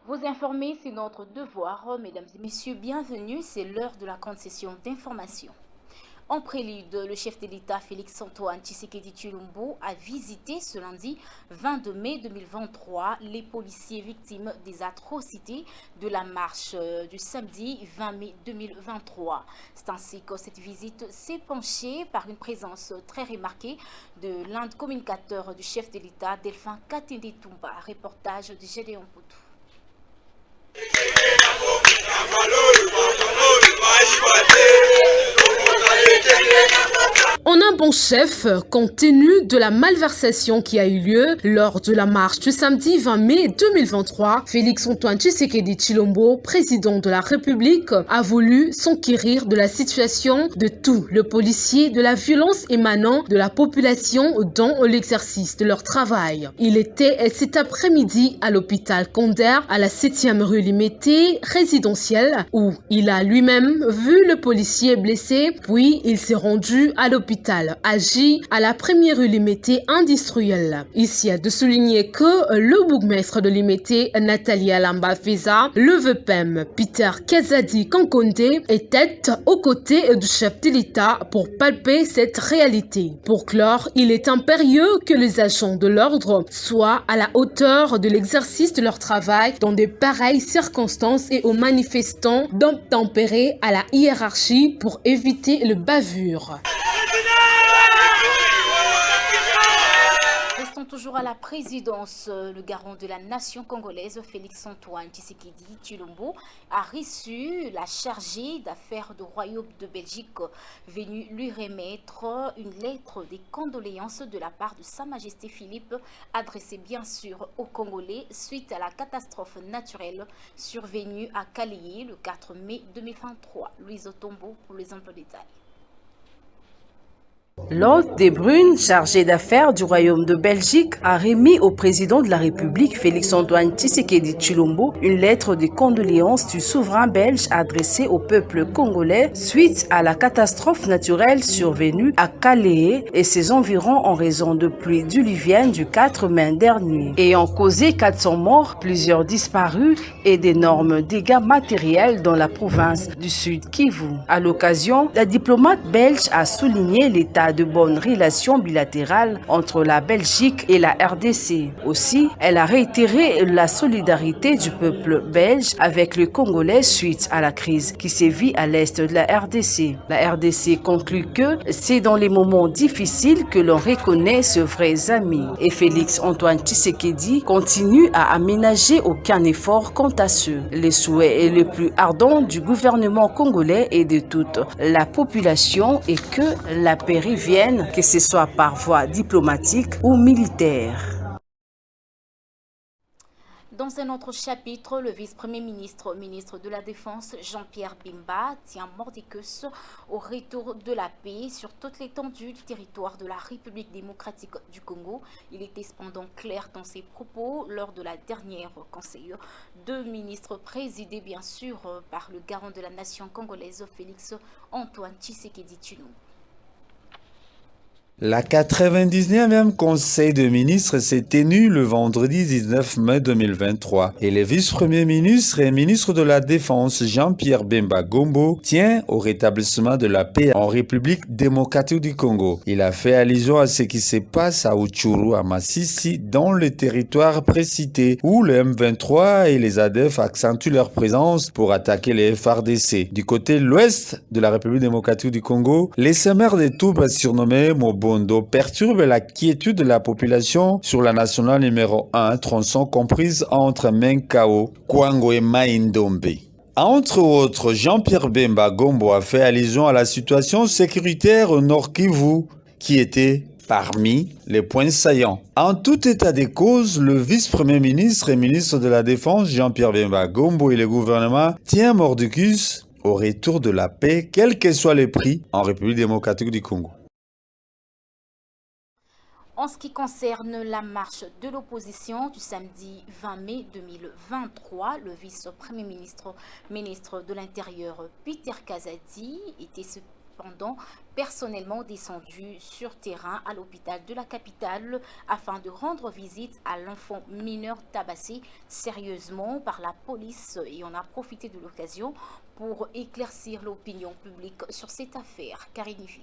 Vous informer, c'est notre devoir. Mesdames et messieurs, bienvenue. C'est l'heure de la grande session d'information. En prélude, le chef de l'État Félix-Antoine Tshisekedi Tshilombo a visité ce lundi 22 mai 2023 les policiers victimes des atrocités de la marche du samedi 20 mai 2023. C'est ainsi que cette visite s'est penchée par une présence très remarquée de l'un des communicateurs du chef de l'État, Delphin Katende Toumba. Reportage de Gédéon Poutou. En un bon chef, compte tenu de la malversation qui a eu lieu lors de la marche du samedi 20 mai 2023, Félix-Antoine Tshisekedi Tshilombo, président de la République, a voulu s'enquérir de la situation de tout le policier, de la violence émanant de la population dans l'exercice de leur travail. Il était cet après-midi à l'hôpital Konder, à la 7e rue Limité résidentielle, où il a lui-même vu le policier blessé, puis il s'est rendu à l'hôpital Agi à la première rue Limité industrielle. Ici, à de souligner que le bourgmestre de Limité, Nathalie Alamba Feza, le VPM Peter Kazadi Kankonde était aux côtés du chef de l'État pour palper cette réalité. Pour clore, il est impérieux que les agents de l'ordre soient à la hauteur de l'exercice de leur travail dans de pareilles circonstances et aux manifestants d'obtempérer à la hiérarchie pour éviter le bavure. Restons toujours à la présidence. Le garant de la nation congolaise, Félix-Antoine Tshisekedi Tshilombo, a reçu la chargée d'affaires du Royaume de Belgique venue lui remettre une lettre de condoléances de la part de Sa Majesté Philippe, adressée bien sûr aux Congolais suite à la catastrophe naturelle survenue à Kaléé le 4 mai 2023. Louise Otombo pour les amples détails. Lord Debruyne, chargé d'affaires du Royaume de Belgique, a remis au président de la République, Félix-Antoine Tshisekedi Tshilombo, une lettre de condoléances du souverain belge adressée au peuple congolais suite à la catastrophe naturelle survenue à Kaléé et ses environs en raison de pluies diluviennes du 4 mai dernier, ayant causé 400 morts, plusieurs disparus et d'énormes dégâts matériels dans la province du Sud Kivu. À l'occasion, la diplomate belge a souligné l'état de bonnes relations bilatérales entre la Belgique et la RDC. Aussi, elle a réitéré la solidarité du peuple belge avec le Congolais suite à la crise qui sévit à l'est de la RDC. La RDC conclut que c'est dans les moments difficiles que l'on reconnaît ses vrais amis. Et Félix-Antoine Tshisekedi continue à aménager aucun effort quant à ceux. Les souhaits les plus ardents du gouvernement congolais et de toute la population est que la paix revienne, que ce soit par voie diplomatique ou militaire. Dans un autre chapitre, le vice-premier ministre, ministre de la Défense, Jean-Pierre Bemba, tient mordicus au retour de la paix sur toute l'étendue du territoire de la République démocratique du Congo. Il était cependant clair dans ses propos lors de la dernière conseil de ministres présidé bien sûr par le garant de la nation congolaise, Félix-Antoine Tshisekedi Tshilombo. La 99e Conseil de ministres s'est tenu le vendredi 19 mai 2023 et le vice-premier ministre et ministre de la Défense Jean-Pierre Bemba Gombo tient au rétablissement de la paix en République démocratique du Congo. Il a fait allusion à ce qui se passe à Utshuru, à Masisi, dans le territoire précité où le M23 et les ADF accentuent leur présence pour attaquer les FARDC. Du côté de l'ouest de la République démocratique du Congo, les semeurs des troupes surnommés Mobondo perturbe la quiétude de la population sur la nationale numéro 1, tronçon comprise entre Menkao, Kwango et Maindombe. Entre autres, Jean-Pierre Bemba Gombo a fait allusion à la situation sécuritaire au Nord Kivu, qui était parmi les points saillants. En tout état des causes, le vice-premier ministre et ministre de la Défense, Jean-Pierre Bemba Gombo, et le gouvernement tient mordicus au retour de la paix, quels que soient les prix, en République démocratique du Congo. En ce qui concerne la marche de l'opposition du samedi 20 mai 2023, le vice-premier ministre, ministre de l'Intérieur Peter Kazadi était cependant personnellement descendu sur terrain à l'hôpital de la capitale afin de rendre visite à l'enfant mineur tabassé sérieusement par la police et on a profité de l'occasion pour éclaircir l'opinion publique sur cette affaire. Karine Ville.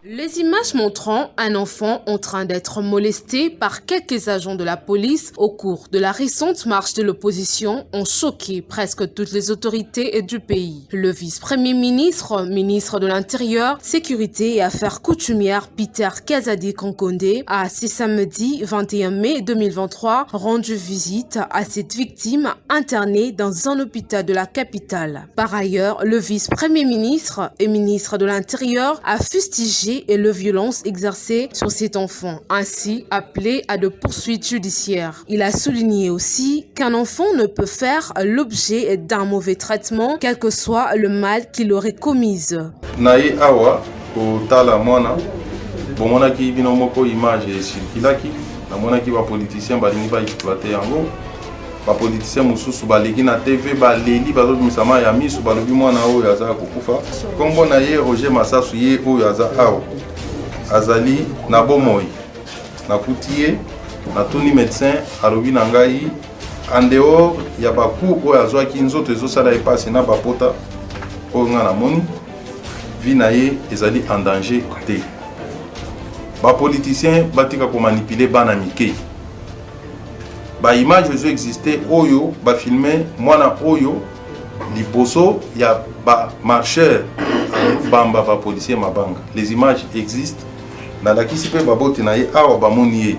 Les images montrant un enfant en train d'être molesté par quelques agents de la police au cours de la récente marche de l'opposition ont choqué presque toutes les autorités du pays. Le vice-premier ministre, ministre de l'Intérieur, Sécurité et Affaires coutumières Peter Kazadi Kankonde a ce samedi 21 mai 2023 rendu visite à cette victime internée dans un hôpital de la capitale. Par ailleurs, le vice-premier ministre et ministre de l'Intérieur a fustigé et les violences exercées sur cet enfant, ainsi appelé à de poursuites judiciaires. Il a souligné aussi qu'un enfant ne peut faire l'objet d'un mauvais traitement, quel que soit le mal qu'il aurait commis. Naye awa kotala mwana bomonaki bino moko image esirkilaki namonaki bapoliticien balingi baexploite yango bapoliticien mosusu baleki na TV baleli bazomisama ya miso balobi mwana oyo aza kokufa kombo na ye Roger Masasu ye oyo aza awa azali na bomoi nakuti ye natuni médecin alobi na ngai en dehors ya baku oyo azwaki nzoto ezosala epasi na bapota oyo nga namoni vie na ye ezali en danger te bapoliticien batika komanipule bana mike baimage ezo existe oyo bafilme mwana oyo liboso ya bamarcheur bamba bapolicier mabanga. Les images existent nalakisi mpe babote na ye awa bamoni ye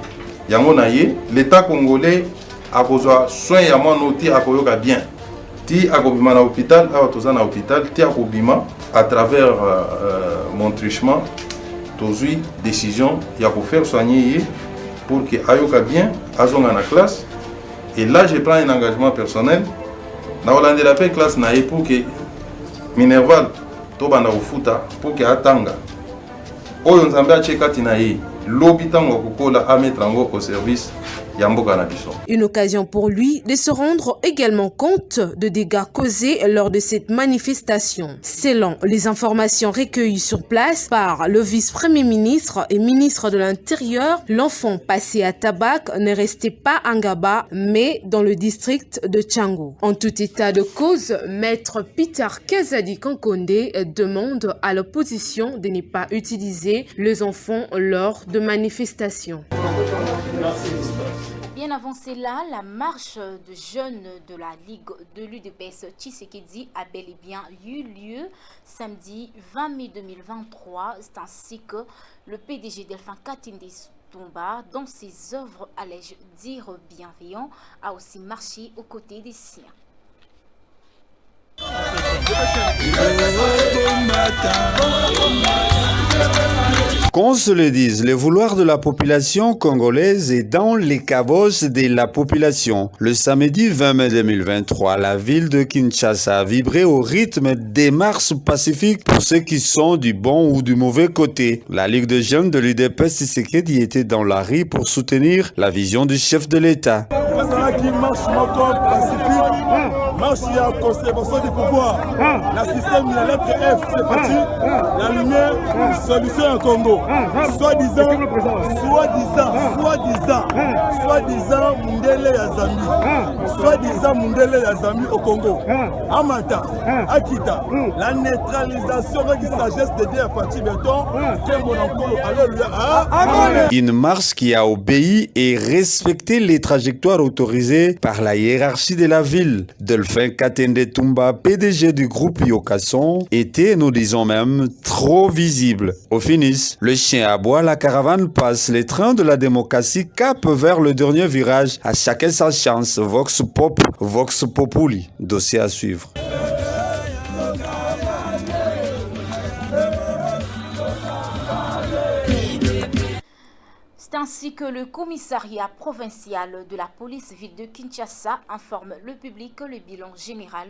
yango na ye l'état congolais akozwa soin ya mwana ti akoyoka bien ti akobima na hôpital awa toza na hôpital ti akobima à travers mon truchement tozwi décision ya kofaire soigner ye pour que ayoka bien azonga na classe. Et là, je prends un engagement personnel. Na olandela pe classe na ye pour que Minerval to banda ufuta pour que atanga. Oyo nzambe achekati na ye lobi tango kokola a mettre en au service ya mboka na biso. Une occasion pour lui de se rendre également compte de dégâts causés lors de cette manifestation. Selon les informations recueillies sur place par le vice-premier ministre et ministre de l'Intérieur, l'enfant passé à Tabak ne restait pas à Ngaba, mais dans le district de Tchango. En tout état de cause, maître Peter Kazadi Kankonde demande à l'opposition de ne pas utiliser les enfants lors de manifestations. Bien avant cela, la marche de jeunes de la Ligue de l'UDPS Tshisekedi a bel et bien eu lieu samedi 20 mai 2023. C'est ainsi que le PDG Delphin Katinde Tumba, dans ses œuvres allège dire bienveillant, a aussi marché aux côtés des siens. Qu'on se le dise, le vouloir de la population congolaise est dans les cabosses de la population. Le samedi 20 mai 2023, la ville de Kinshasa a vibré au rythme des marches pacifiques pour ceux qui sont du bon ou du mauvais côté. La Ligue de jeunes de l'UDPS Tshisekedi était dans la rue pour soutenir la vision du chef de l'État. Marche à conservation du pouvoir. La système de la lettre F, c'est parti. La lumière, solution au Congo. Soi-disant, Mundele ya Zambie. Soi-disant, Mundele ya Zambie au Congo. Amata, Akita, la neutralisation de la sagesse de Dieu à partir de temps. Alléluia. Une marche qui a obéi et respecté les trajectoires autorisées par la hiérarchie de la ville. Delphin Katinde Tumba, PDG du groupe Yokason, était, nous disons même, trop visible. Au finish, le chien aboie, la caravane passe, les trains de la démocratie capent vers le dernier virage. À chacun sa chance. Vox Pop, Vox Populi. Dossier à suivre. C'est ainsi que le commissariat provincial de la police ville de Kinshasa informe le public le bilan général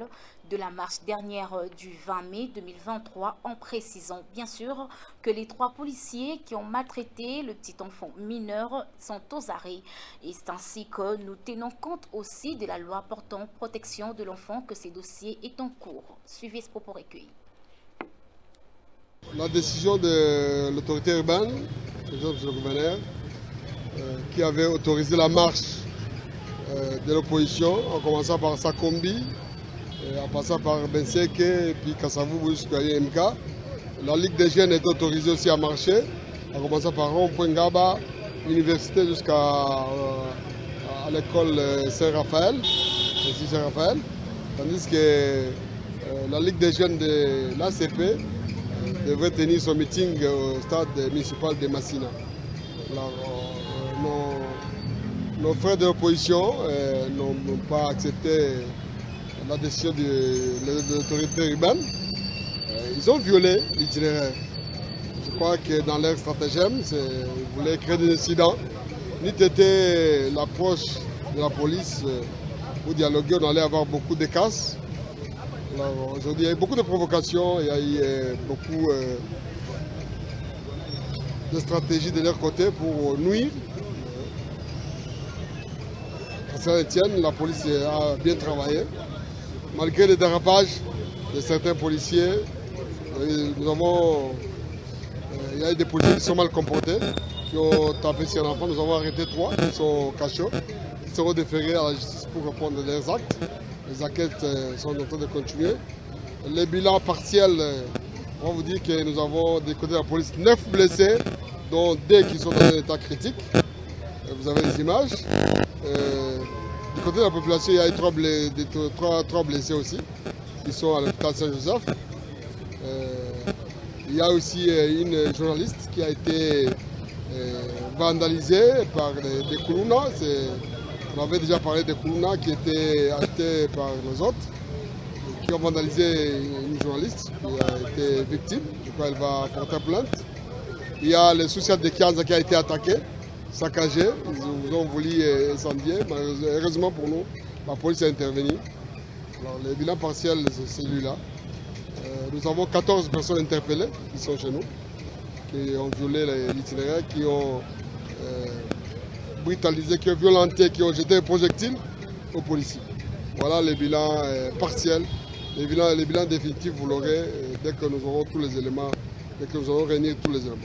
de la marche dernière du 20 mai 2023 en précisant bien sûr que les 3 policiers qui ont maltraité le petit enfant mineur sont aux arrêts. Et c'est ainsi que nous tenons compte aussi de la loi portant protection de l'enfant que ce dossier est en cours. Suivez ce propos recueilli. La décision de l'autorité urbaine, le gouverneur, qui avait autorisé la marche de l'opposition, en commençant par Sakombi, en passant par Benseke et puis Kassavou jusqu'à IMK. La Ligue des jeunes est autorisée aussi à marcher, en commençant par Rond-Point-Ngaba, université jusqu'à l'école Saint-Raphaël, tandis que la Ligue des jeunes de l'ACP devrait tenir son meeting au stade municipal de Massina. Alors, nos frères de l'opposition n'ont pas accepté la décision de l'autorité urbaine. Ils ont violé l'itinéraire. Je crois que dans leur stratagème, ils voulaient créer des incidents. N'eût été l'approche de la police pour dialoguer, on allait avoir beaucoup de casses. Aujourd'hui, il y a eu beaucoup de provocations, il y a eu beaucoup de stratégies de leur côté pour nuire. À Saint-Étienne, la police a bien travaillé. Malgré les dérapages de certains policiers, il y a eu des policiers qui sont mal comportés, qui ont tapé sur un enfant. Nous avons arrêté 3 qui sont cachés. Ils seront déférés à la justice pour répondre à leurs actes. Les enquêtes sont en train de continuer. Les bilans partiels, on va vous dire que nous avons des côtés de la police 9 blessés, dont 2 qui sont dans un état critique. Vous avez les images. Du côté de la population, il y a eu 3 blessés aussi, qui sont à l'hôpital Saint-Joseph. Il y a aussi une journaliste qui a été vandalisée par des Koulouna. On avait déjà parlé des Koulouna qui étaient achetés par les autres, qui ont vandalisé une journaliste qui a été victime. Je crois qu'elle va porter plainte. Il y a le social de Kianza qui a été attaqué, saccagé. Ils ont voulu incendier. Heureusement pour nous, la police a intervenu. Alors, le bilan partiel, c'est celui-là. Nous avons 14 personnes interpellées qui sont chez nous, qui ont violé l'itinéraire, qui ont brutalisé, qui ont violenté, qui ont jeté des projectiles aux policiers. Voilà le bilan partiel. Le bilan définitif, vous l'aurez dès que nous aurons tous les éléments, dès que nous aurons réuni tous les éléments.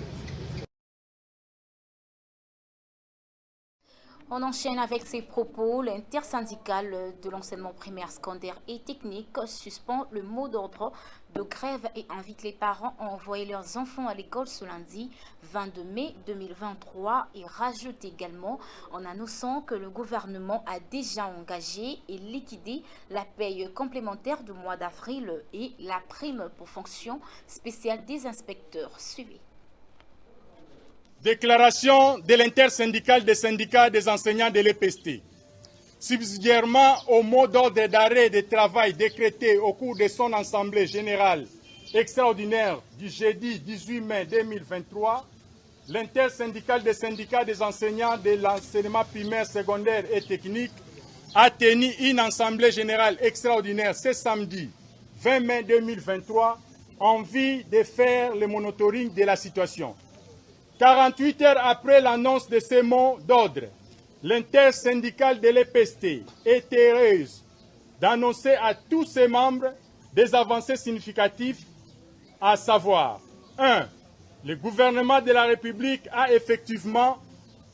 On enchaîne avec ces propos. L'intersyndicale de l'enseignement primaire, secondaire et technique suspend le mot d'ordre de grève et invite les parents à envoyer leurs enfants à l'école ce lundi 22 mai 2023 et rajoute également en annonçant que le gouvernement a déjà engagé et liquidé la paye complémentaire du mois d'avril et la prime pour fonction spéciale des inspecteurs. Suivez. Déclaration de l'intersyndicale des syndicats des enseignants de l'EPST. Subsidiairement au mot d'ordre d'arrêt de travail décrété au cours de son assemblée générale extraordinaire du jeudi 18 mai 2023, l'intersyndicale des syndicats des enseignants de l'enseignement primaire, secondaire et technique a tenu une assemblée générale extraordinaire ce samedi 20 mai 2023 en vue de faire le monitoring de la situation. 48 heures après l'annonce de ces mots d'ordre, l'intersyndicale de l'EPST est heureuse d'annoncer à tous ses membres des avancées significatives, à savoir 1. Le gouvernement de la République a effectivement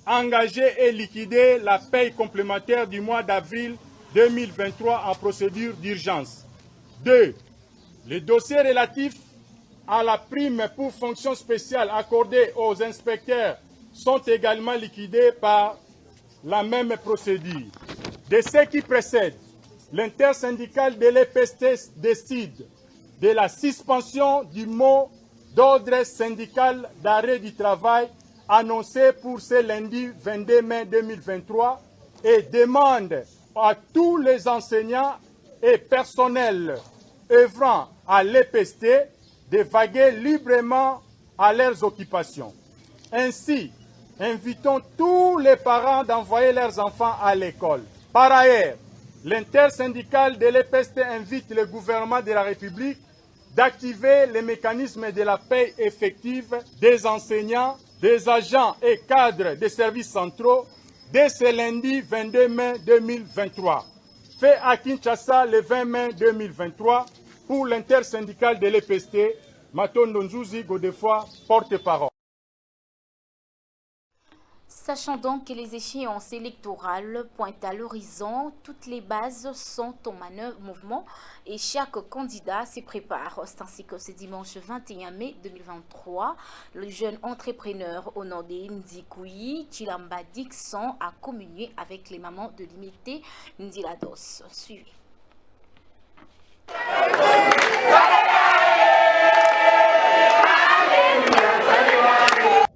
engagé et liquidé la paye complémentaire du mois d'avril 2023 en procédure d'urgence. 2. Les dossiers relatifs à la prime pour fonction spéciale accordée aux inspecteurs sont également liquidés par la même procédure. De ce qui précède, l'intersyndicale de l'EPST décide de la suspension du mot d'ordre syndical d'arrêt du travail annoncé pour ce lundi 22 mai 2023 et demande à tous les enseignants et personnels œuvrant à l'EPST de vaguer librement à leurs occupations. Ainsi, invitons tous les parents d'envoyer leurs enfants à l'école. Par ailleurs, l'intersyndicale de l'EPST invite le gouvernement de la République d'activer les mécanismes de la paie effective des enseignants, des agents et cadres des services centraux dès ce lundi 22 mai 2023. Fait à Kinshasa le 20 mai 2023 pour l'intersyndicale de l'EPST, Matondo Nzuzi Godefroid, porte-parole. Sachant donc que les échéances électorales pointent à l'horizon, toutes les bases sont en mouvement et chaque candidat se prépare. C'est ainsi que ce dimanche 21 mai 2023, le jeune entrepreneur au nom de Ndikoui, Chilamba Dixon, a communié avec les mamans de l'imité Ndilados. Suivez.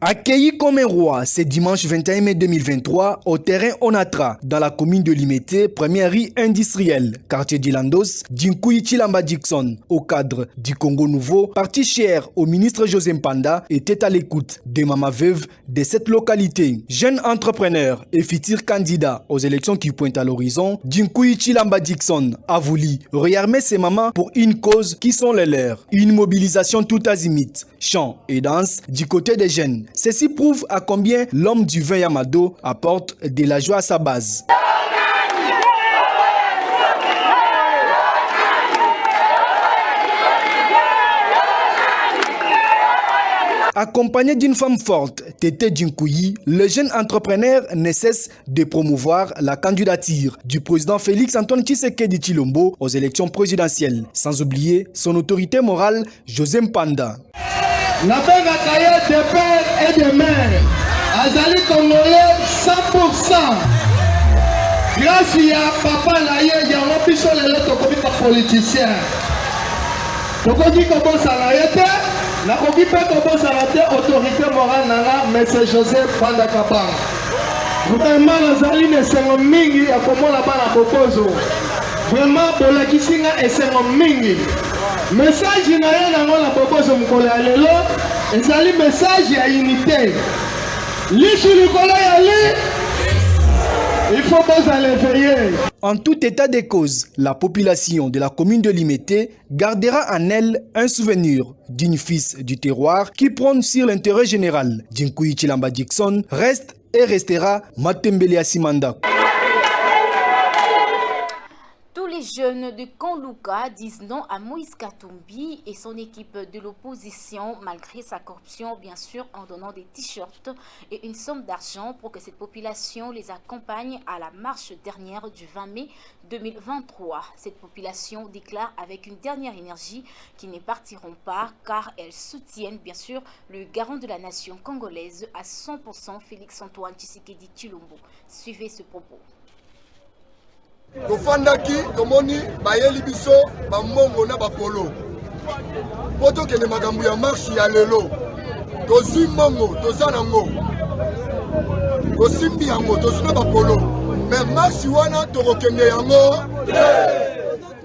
Accueilli comme un roi ce dimanche 21 mai 2023 au terrain Onatra, dans la commune de Limete, première rue industrielle, quartier d'Ilandos, Dinkoui Chilamba Dixon, au cadre du Congo Nouveau, parti cher au ministre José Mpanda, était à l'écoute des mamans veuves de cette localité. Jeune entrepreneur et futur candidat aux élections qui pointent à l'horizon, Dinkoui Chilamba Dixon a voulu réarmer ses mamans pour une cause qui sont les leurs. Une mobilisation tout azimut, chant et danse du côté des jeunes. Ceci prouve à combien l'homme du vin Yamado apporte de la joie à sa base. Accompagné d'une femme forte, Tété Dinkoui, le jeune entrepreneur ne cesse de promouvoir la candidature du président Félix-Antoine Tshisekedi Tshilombo aux élections présidentielles, sans oublier son autorité morale, José Mpanda. La bengaka ye de père et de mère azali congolais 100%. Grâce ya papa na ye yango biso lelo tokomi ka politicien tokoki kobosana ye te nakoki mpe kobosana te autorité morale nanga monsieur José Mpanda Kabanga. Vraiment nazali na esengo mingi ya komona bana bokozo. Vraiment bolakisi nga esengo mingi. Message na ye nango na bokozo mokolo ya lelo ezali message ya unité. Lisu likolo ya li, il faut pas l'éveiller. En tout état de cause, la population de la commune de Limete gardera en elle un souvenir d'une fils du terroir qui prône sur l'intérêt général. Dinkoui Chilamba Dixon reste et restera Matembele Asimanda. Les jeunes de Kanlouka disent non à Moïse Katumbi et son équipe de l'opposition malgré sa corruption, bien sûr, en donnant des t-shirts et une somme d'argent pour que cette population les accompagne à la marche dernière du 20 mai 2023. Cette population déclare avec une dernière énergie qu'ils ne partiront pas car elles soutiennent bien sûr le garant de la nation congolaise à 100%, Félix-Antoine Tshisekedi Tshilombo. Suivez ce propos. Tofandaki tomoni bayeli biso bamongo na bapolo poto kene makambo ya marche ya lelo tosi mongo toza nango tosimbi yango tosina bapolo mais marche wana tokokende yango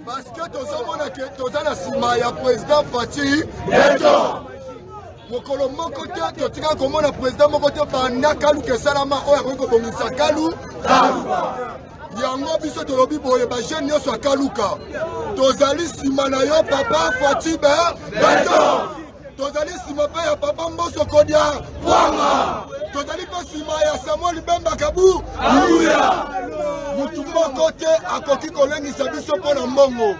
parce que tozomona ke toza na nsima ya président Fati Beto mokolo moko te totika komona président moko te banda kaluka esalama oyo akoki kobongisa kaluka yango biso tolobi boye bajene nyonso ya kaluka tozali nsima na yo papa Fati Beto tozali nsima mpe ya papa Mboso Kodia Kwanga tozali mpe nsima ya Samuel Bemba Kabu Aluya mutu moko te akoki kolengisa biso mpo na mbongo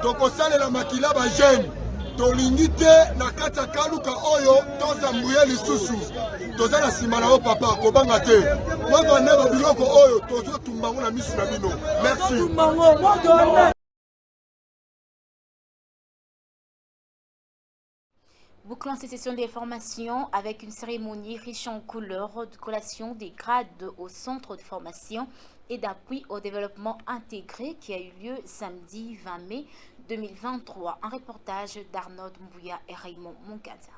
tokosalela makila bajene tolingi te na kati ya kaluka oyo tozambuye lisusu toza na nsima na yo papa kobanga te mwavane babiloko oyo tozotumbango na misu na bino merci. Bouclons ces sessions d'information avec une cérémonie riche en couleurs de collation des grades au centre de formation et d'appui au développement intégré qui a eu lieu samedi 20 mai 2023. Un reportage d'Arnaud Mbouya et Raymond Munkaza.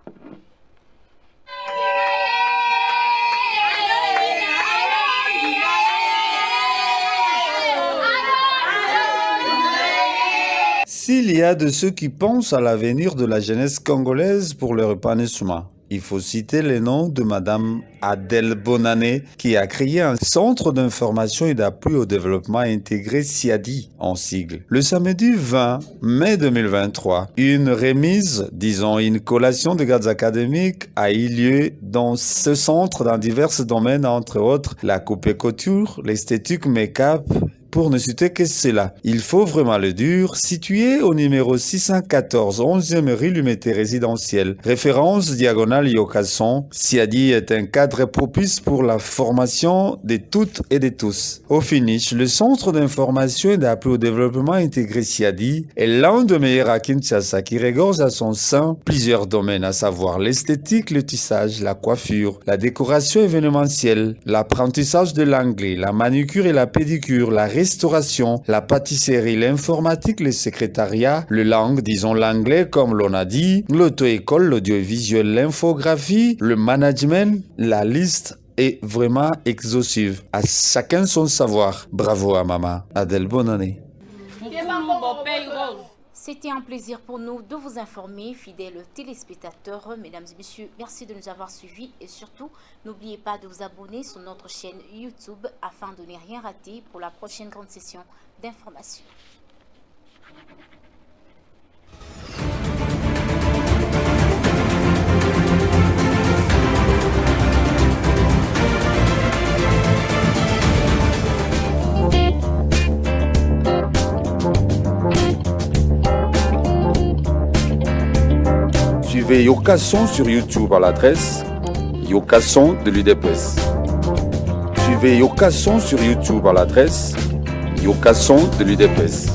S'il y a de ceux qui pensent à l'avenir de la jeunesse congolaise pour leur épanouissement, il faut citer les noms de Madame Adèle Bonané, qui a créé un centre d'information et d'appui au développement intégré CIADI en sigle. Le samedi 20 mai 2023, une remise, disons une collation de gardes académiques a eu lieu dans ce centre dans divers domaines, entre autres la coupe et couture, l'esthétique, make-up, pour ne citer que cela. Il faut vraiment le dire, situé au numéro 614, 11e rue Lumété résidentielle. Référence diagonale Yokasson, Siadi est un cadre propice pour la formation de toutes et de tous. Au finish, le centre d'information et d'appui au développement intégré Siadi est l'un des meilleurs à Kinshasa qui regorge à son sein plusieurs domaines, à savoir l'esthétique, le tissage, la coiffure, la décoration événementielle, l'apprentissage de l'anglais, la manucure et la pédicure, la restauration, la pâtisserie, l'informatique, le secrétariat, le langue, disons l'anglais comme l'on a dit, l'auto-école, l'audiovisuel, l'infographie, le management, la liste est vraiment exhaustive. À chacun son savoir. Bravo à maman. Adèle, bonne année. C'était un plaisir pour nous de vous informer, fidèles téléspectateurs. Mesdames et messieurs, merci de nous avoir suivis et surtout, n'oubliez pas de vous abonner sur notre chaîne YouTube afin de ne rien rater pour la prochaine grande session d'information. Suivez Yokasson sur YouTube à l'adresse Yokasson de l'UDPS. Suivez Yokasson sur YouTube à l'adresse Yokasson de l'UDPS.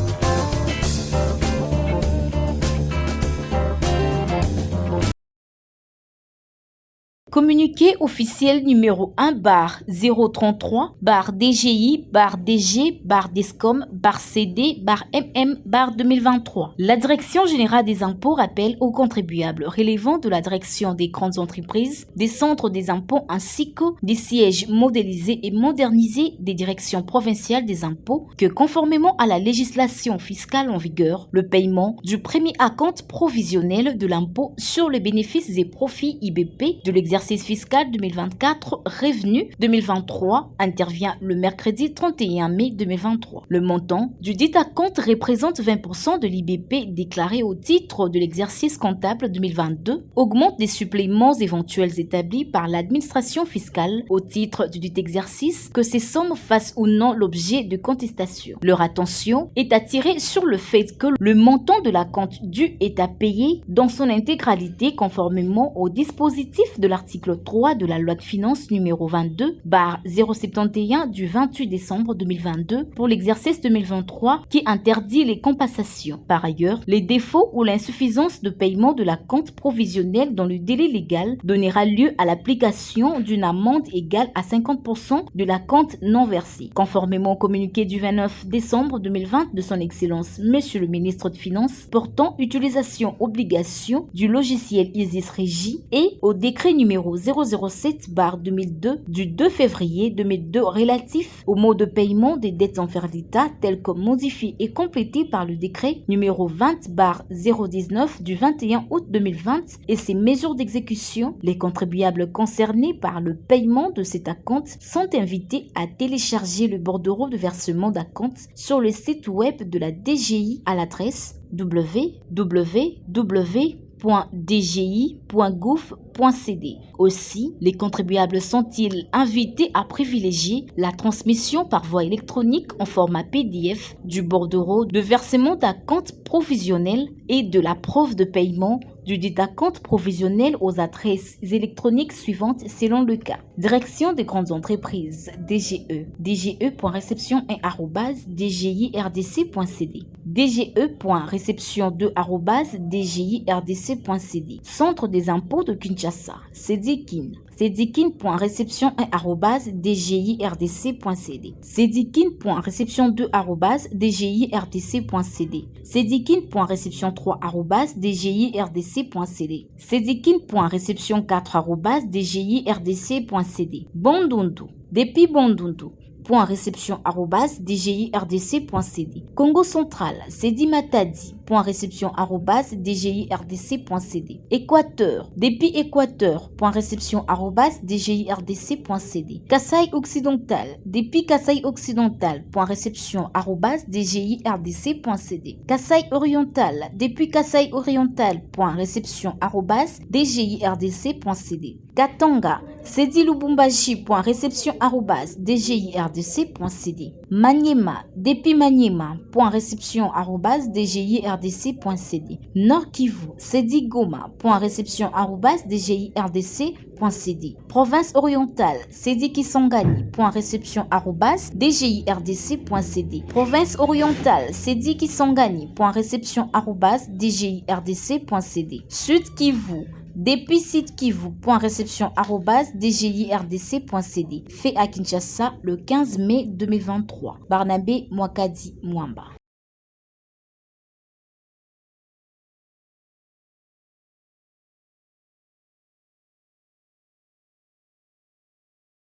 Communiqué officiel numéro 1/033/DGI/DG/DSCOM/CD/MM/2023. La Direction générale des impôts rappelle aux contribuables relevant de la Direction des grandes entreprises, des centres des impôts ainsi que des sièges modélisés et modernisés des directions provinciales des impôts que conformément à la législation fiscale en vigueur, le paiement du premier acompte provisionnel de l'impôt sur les bénéfices et profits IBP de l'exercice fiscal 2024 revenu 2023 intervient le mercredi 31 mai 2023. Le montant du dit acompte représente 20% de l'IBP déclaré au titre de l'exercice comptable 2022, augmente des suppléments éventuels établis par l'administration fiscale au titre du dit exercice, que ces sommes fassent ou non l'objet de contestation. Leur attention est attirée sur le fait que le montant de l'acompte dû est à payer dans son intégralité conformément au dispositif de l'article 3 de la loi de finances numéro 22/071 du 28 décembre 2022 pour l'exercice 2023 qui interdit les compensations. Par ailleurs, les défauts ou l'insuffisance de paiement de l'acompte provisionnel dans le délai légal donnera lieu à l'application d'une amende égale à 50% de l'acompte non versé. Conformément au communiqué du 29 décembre 2020 de son Excellence Monsieur le Ministre des Finances portant utilisation obligation du logiciel ISIS Régie et au décret numéro 007/2002 du 2 février 2002 relatif au mode de paiement des dettes envers l'État tel que modifié et complété par le décret numéro 20/019 du 21 août 2020 et ses mesures d'exécution, les contribuables concernés par le paiement de cet acompte sont invités à télécharger le bordereau de versement d'acompte sur le site web de la DGI à l'adresse www.dgi.gouv.cd. Aussi, les contribuables sont-ils invités à privilégier la transmission par voie électronique en format PDF du bordereau de versement d'acompte provisionnel et de la preuve de paiement du dit acompte provisionnel aux adresses électroniques suivantes selon le cas. Direction des grandes entreprises, DGE, dge.reception1@dgirdc.cd, dge.reception2@dgirdc.cd, Centre des impôts de Kinshasa, Sedikin, sedikin.reception1@dgirdc.cd, sedikin.reception2@dgirdc.cd, sedikin.reception3@dgirdc.cd, sedikin.reception4@dgirdc.cd, Bondundu, depuis Bondundu, .reception@dgirdc.cd, Congo central, Sedi Matadi, dpi@dgirdc.cd. Équateur, dpi-équateur.réception@dgirdc.cd. Kasaï occidental, dpi-kasaï-occidental.réception@dgirdc.cd. Kasaï oriental, depuis kasaï-oriental.réception@dgirdc.cd. Katanga, sedilubumbashi.réception@dgirdc.cd. Maniema, depuis maniema.réception@dgirdc.cd. Nord Kivu, sedigoma.réception@dgirdc.cd. Province orientale, sedikisangani.réception@dgirdc.cd. Province orientale, sedikisangani.réception@dgirdc.cd. Sud Kivu, depuis sudkivu.réception@dgirdc.cd. Fait à Kinshasa le 15 mai 2023. Barnabé Mwakadi Mwamba.